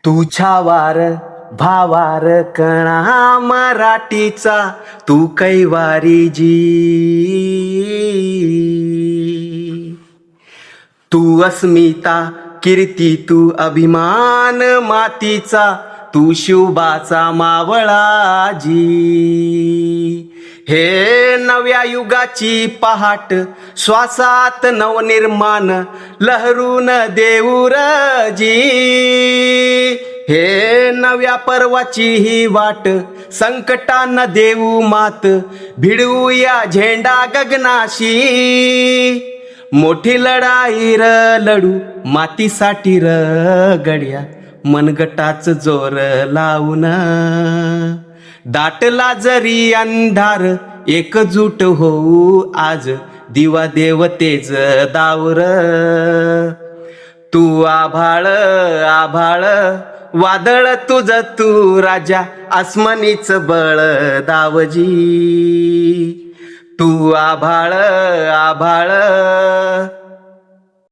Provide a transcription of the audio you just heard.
तुझ्या वार भावार कणा मराठीचा तू कैवारी जी. तू अस्मिता कीर्ती तू अभिमान मातीचा तू शिवबाचा मावळाजी. हे नव्या युगाची पहाट श्वासात नवनिर्माण लहरून देऊरजी. हे नव्या पर्वाची ही वाट संकटांना देऊ मात भिडवूया झेंडा गगनाशी. मोठी लढाई र लढू मातीसाठी र गड्या मनगटाच जोर लावून. दाटला जरी अंधार एकजूट होऊ आज दिवा देवतेच दावर. तू आभाळ आभाळ वादळ तुझ तू राजा आसमानीच बळ दावजी. तू आभाळ आभाळ